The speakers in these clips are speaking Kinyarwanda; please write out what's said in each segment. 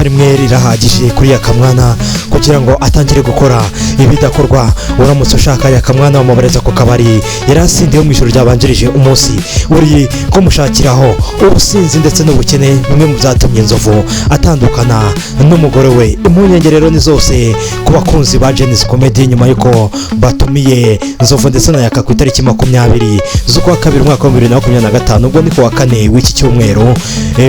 icupa rimwe rirahagije kuri Yakamwana kugira ngo atangire gukora ibidakorwa. Uramutse ushaka Yakamwana wamubareza ku kabari yarasindiye mu ijoro ryabanjirije umunsi uri kumushakiraho ubusinzi ndetse n'ubukene, bimwe mu byatumye Inzovu atandukana n'umugore we. Impungenge rero ni zose ku bakunzi ba Genesis Comedy nyuma yuko batumiye Inzovu ndetse na Yaka ku itariki 20 z'ukwa kabiri umwaka wa 2025, ubwo ni ku wa kane w'iki cyumweru.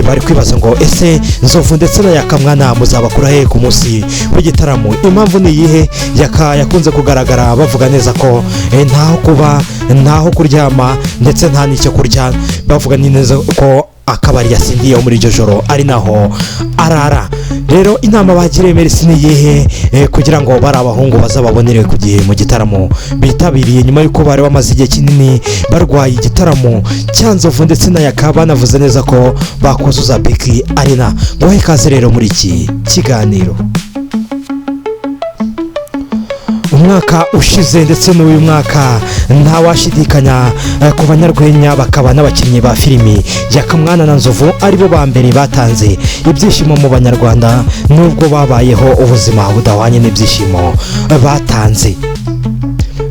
Bari kwibaza ngo ese Inzovu ndetse na Yakamwana muzabakura he ku munsi w'igitaramo? Impamvu ni iyihe? Yaka yakunze kugaragara bavuga neza ko ntaho kuba, ntaho kuryama ndetse nta n'icyo kurya, bavuga neza ko akabari yasindiye muri iryo joro ari naho arara. Rero inama bagiriye Mercy ni iyihe kugira ngo bari abahungu bazababonere ku gihe mu gitaramo bitabiriye nyuma yuko bari bamaze igihe kinini barwaye igitaramo cya Nzovu ndetse na Yaka, banavuze neza ko bakuzuza Biki Arena. Ngo ikaze rero muri iki kiganiro. Umwaka ushize ndetse n'uyu mwaka nta washidikanya ku banyarwenya bakaba n'abakinnyi ba filimi Yakamwana na Nzovu aribo ba mbere batanze ibyishimo mu banyarwanda, nubwo babayeho ubuzima budahwanye n'ibyishimo batanze.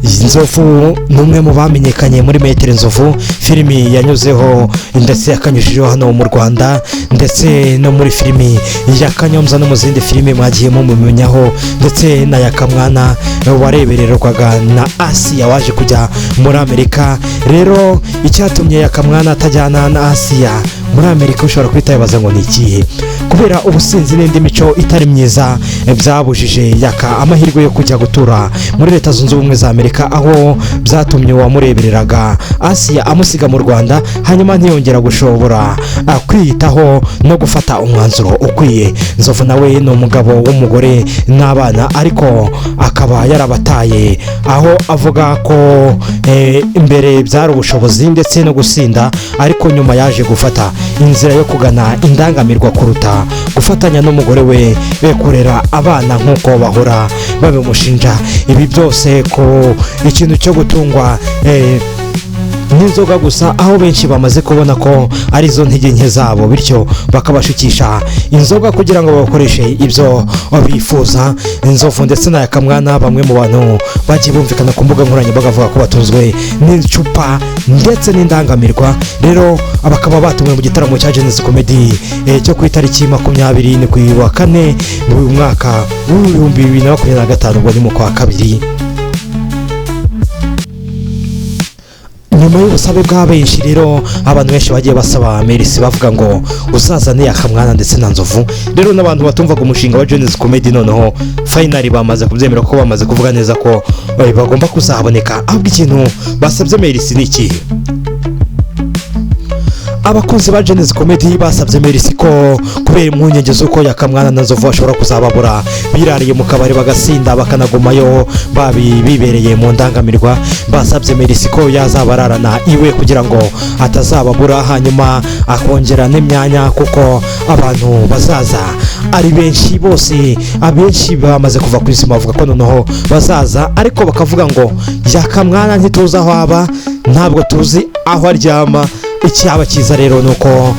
Inzovu ni umwe mu bamenyekanye muri Metero Inzovu, filimi yanyuzeho ndetse yakanyujijeho hano mu Rwanda ndetse no muri filimi ya Kanyombya no mu zindi filimi mwagiye mumenyaho, ndetse na Yakamwana warebererwaga na Asiya waje kujya muri Amerika. Rero icyatumye Yakamwana atajyana na Asiya muri Amerika ushobora kwita yabaza ngo ni ikihe? Kubera ubusinzi n'indi mico itari myiza byabujije Yaka amahirwe yo kujya gutura muri Leta Zunze Ubumwe za Amerika, aho byatumye uwamurebereraga Asiya amusiga mu Rwanda, hanyuma ntiyongera gushobora kwiyitaho no gufata umwanzuro ukwiye. Nzovu nawe ni umugabo w'umugore n'abana, ariko akaba yarabataye, aho avuga ko imbere byari ubushobozi ndetse no gusinda, ariko nyuma yaje gufata inzira yo kugana indangamirwa kuruta gufatanya n'umugore we kurera abana nk'uko bahora babimushinja. Ibi byose ko ikintu cyo gutungwa n'inzoga gusa, aho benshi bamaze kubona ko ari zo ntege nke zabo, bityo bakabashukisha inzoga kugira ngo bakoreshe ibyo bifuza. Inzovu ndetse na Yakamwana bamwe mu bantu bagiye bumvikana ku mbuga nkoranyambaga bavuga ko batunzwe n'icupa ndetse n'indangamirwa. Rero abakaba batumiwe mu gitaramo cya Genesis Comedy cyo ku itariki 20 ni ku wa kane mu mwaka wa 2025, ubwo ni mu kwa kabiri. Nyuma y'ubusabe bwa benshi rero abantu benshi bagiye basaba Mercy bavuga ngo uzazane Yakamwana ndetse na Nzovu. Rero n'abantu batumvaga umushinga wa Genesis Comedy noneho finally bamaze kubyemera ko bamaze kuvuga neza ko bagomba kuzahaboneka. Ahubwo ikintu basabye Mercy ni iki? Abakunzi ba Genesis Comedy basabye Mercy ko kubera impungenge z'uko Yakamwana na Nzovu bashobora kuzababura birariye mu kabari bagasinda bakanagumayo bibereye mu ndangamirwa, basabye Mercy ko yazabararana iwe kugira ngo atazababura, hanyuma akongera n'imyanya kuko abantu bazaza ari benshi. Bose abenshi bamaze kuva ku isi bavuga ko noneho bazaza, ariko bakavuga ngo Yakamwana ntituzi aho aba, ntabwo tuzi aho aryama. Icyaba cyiza rero nuko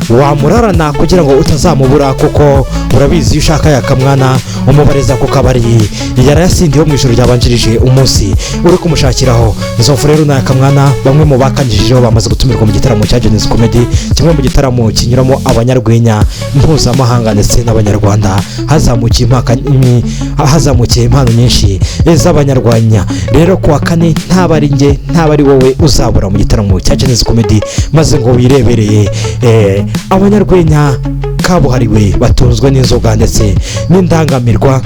wamurarana kugira ngo utazamubura, kuko urabizi ushaka Yakamwana umubareza ku kabari yarayasindiye mu ijoro ryabanjirije umunsi uri kumushakiraho. Nzovu rero na Yakamwana bamwe mu bakanjijeho bamaze gutumirwa mu gitaramo cya Genesis Comedy, kimwe mu gitaramo kinyuramo abanyarwenya mpuzamahanga ndetse n'abanyarwanda. Hazamukiye impano nyinshi z'abanyarwenya. Rero ku wa kane ntabari nge ntabari wowe uzabura mu gitaramo cya Genesis Comedy, maze ngo wirebereye abanyarwenya kabuhariwe batunzwe n'inzoga ndetse n'indangamirwa.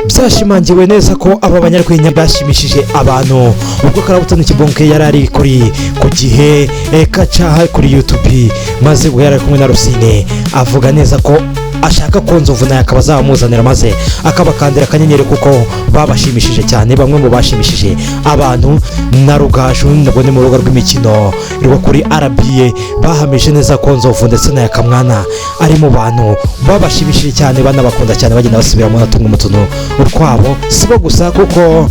Byashimangiwe neza ko aba banyarwenya bashimishije abantu ubwo Karabutoni Kibonke yari ari ku gihe kaca kuri YouTube, maze ngo yari kumwe na Rusine avuga neza ko ashaka ko Nzovu nayo akaba azamuzanira maze akabakandira akanyenyeri, kuko babashimishije cyane. Bamwe mu bashimishije abantu na Rugaju nabwo ni mu rubuga rw'imikino rwo kuri RBA bahamije neza ko Nzovu ndetse na Yakamwana ari mu bantu babashimishije cyane, banabakunda cyane, bagenda basubiramo natumwe mu tuntu urwabo. Sibo gusa kuko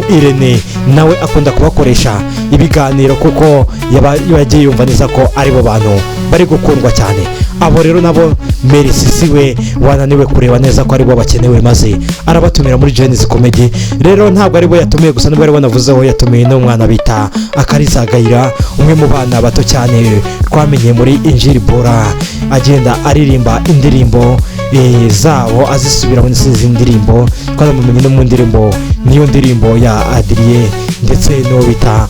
Irene nawe akunda kubakoresha ibiganiro, kuko yagiye yumva neza ko ari bo bantu bari gukundwa cyane. abo rero nabo Merci siwe wananiwe kureba neza ko aribo bakenewe maze arabatumira muri Genesis Comedy. Rero ntabwo aribo yatumiye gusa nubwo aribo navuzeho, yatumiye n'umwana bita Akariza Gaira, umwe mu bana bato cyane twamenye muri Injili Bora, agenda aririmba indirimbo zabo azisubiramo n'izi ndirimbo twanamumenye no mu ndirimbo niyo ndirimbo ya Adrien ndetse no bita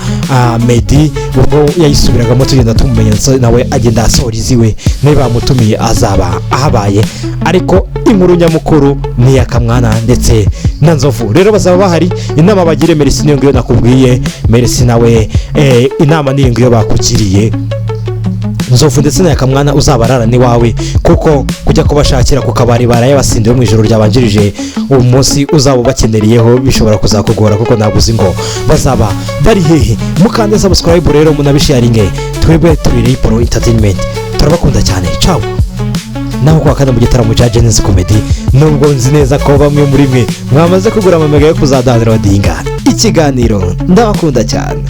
Medi, ubwo yayisubiragamo tugenda tumumenya nawe agenda asohora iziwe niba bamutumiye azaba ahabaye. Ariko inkuru nyamukuru ni Yakamwana ndetse na Nzovu, rero bazaba bahari. Inama bagire Merci niyo ngiyo nakubwiye, Merci nawe inama niyo ngiyo bakugiriye. Nzovu ndetse na Yakamwana uzabarara ni wawe, kuko kujya kubashakira ku kabari baraye basindiwe mu ijoro ryabanjirije umunsi uzaba bakenereyeho bishobora kuzakugora, kuko naguzi ngo bazaba bari hehe. Mukande subscribe rero munabisharinge, twebwe turi Pro Entertainment, turabakunda cyane. Ciao. Naho kwa kana mu gitaramo cya Genesis Comedy, nubwo nzi neza ko bamwe muri mwe mwamaze kugura amamega yo kuzadownloadinga ikiganiro, ndabakunda cyane.